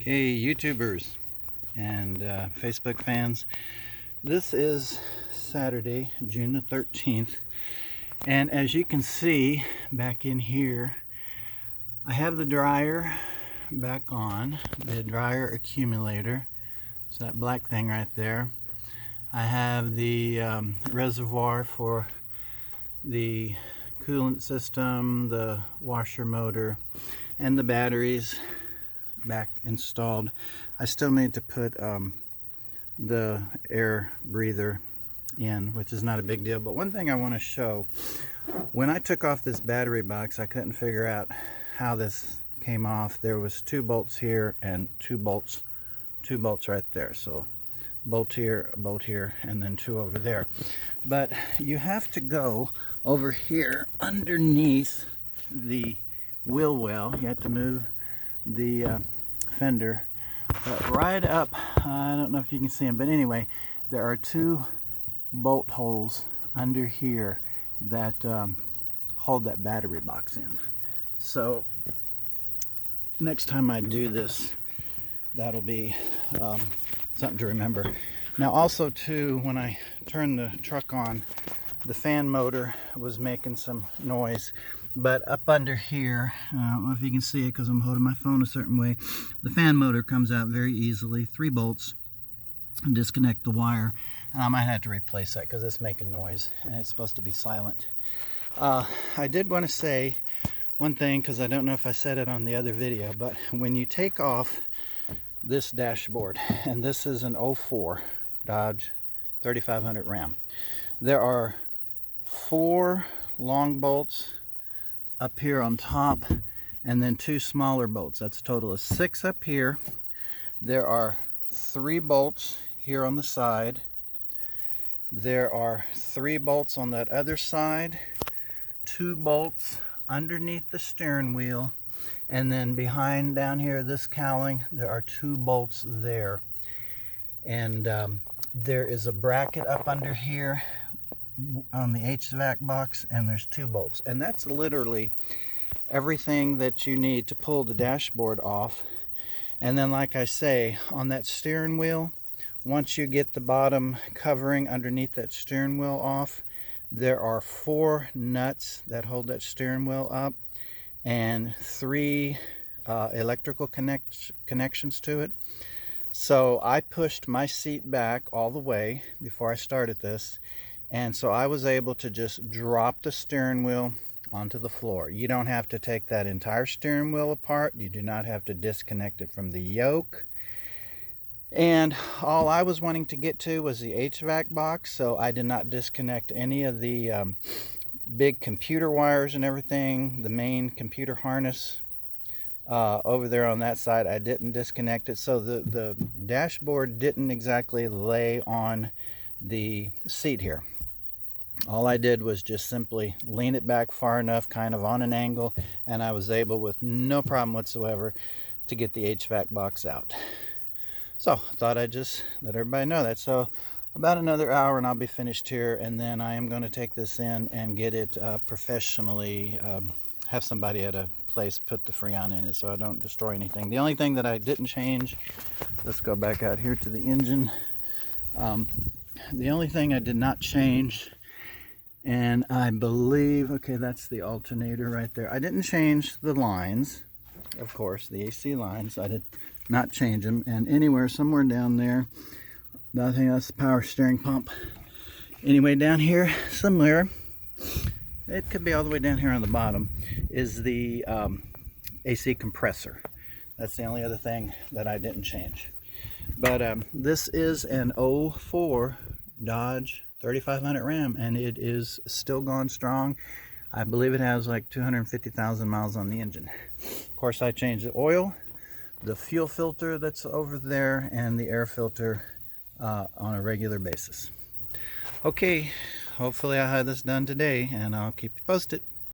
Okay, YouTubers and Facebook fans, this is Saturday, June the 13th, and as you can see back in here, I have the dryer back on, the dryer accumulator. It's that black thing right there. I have the reservoir for the coolant system, the washer motor, and the batteries back installed. I still need to put the air breather in, which is not a big deal. But one thing I want to show, when I took off this battery box, I couldn't figure out how this came off. There was two bolts here and two bolts right there. So bolt here, and then two over there. But you have to go over here underneath the wheel well. You have to move the fender, but right up, I don't know if you can see them, but anyway, there are two bolt holes under here that hold that battery box in. So next time I do this, that'll be something to remember. Now also too, when I turned the truck on, the fan motor was making some noise, but up under here, I don't know if you can see it because I'm holding my phone a certain way, the fan motor comes out very easily. 3 bolts, and disconnect the wire, and I might have to replace that because it's making noise and it's supposed to be silent. I did want to say one thing, because I don't know if I said it on the other video, but when you take off this dashboard, and this is an 04 Dodge 3500 Ram, there are 4 long bolts up here on top and then 2 smaller bolts. That's a total of 6 up here. There are 3 bolts here on the side. There are 3 bolts on that other side, 2 bolts underneath the steering wheel, and then behind down here, this cowling, there are 2 bolts there. And there is a bracket up under here on the HVAC box, and there's 2 bolts, and that's literally everything that you need to pull the dashboard off. And then, like I say, on that steering wheel, once you get the bottom covering underneath that steering wheel off, there are 4 nuts that hold that steering wheel up, and 3 electrical connections to it. So I pushed my seat back all the way before I started this, and so I was able to just drop the steering wheel onto the floor. You don't have to take that entire steering wheel apart. You do not have to disconnect it from the yoke. And all I was wanting to get to was the HVAC box, so I did not disconnect any of the big computer wires and everything. The main computer harness over there on that side, I didn't disconnect it, so the dashboard didn't exactly lay on the seat here. All I did was just simply lean it back far enough, kind of on an angle, and I was able, with no problem whatsoever, to get the HVAC box out. So I thought I'd just let everybody know that. So about another hour and I'll be finished here, and then I am going to take this in and get it professionally, have somebody at a place put the Freon in it so I don't destroy anything. The only thing that I didn't change, let's go back out here to the engine. The only thing I did not change, and I believe, okay, that's the alternator right there. I didn't change the lines, of course, the AC lines. I did not change them. And anywhere, somewhere down there, I think that's the power steering pump. Anyway, down here, somewhere, it could be all the way down here on the bottom, is the AC compressor. That's the only other thing that I didn't change. But this is an 04 Dodge 3500 Ram, and it is still going strong. I believe it has like 250,000 miles on the engine. Of course, I changed the oil, the fuel filter that's over there, and the air filter on a regular basis. Okay, hopefully I'll have this done today, and I'll keep you posted.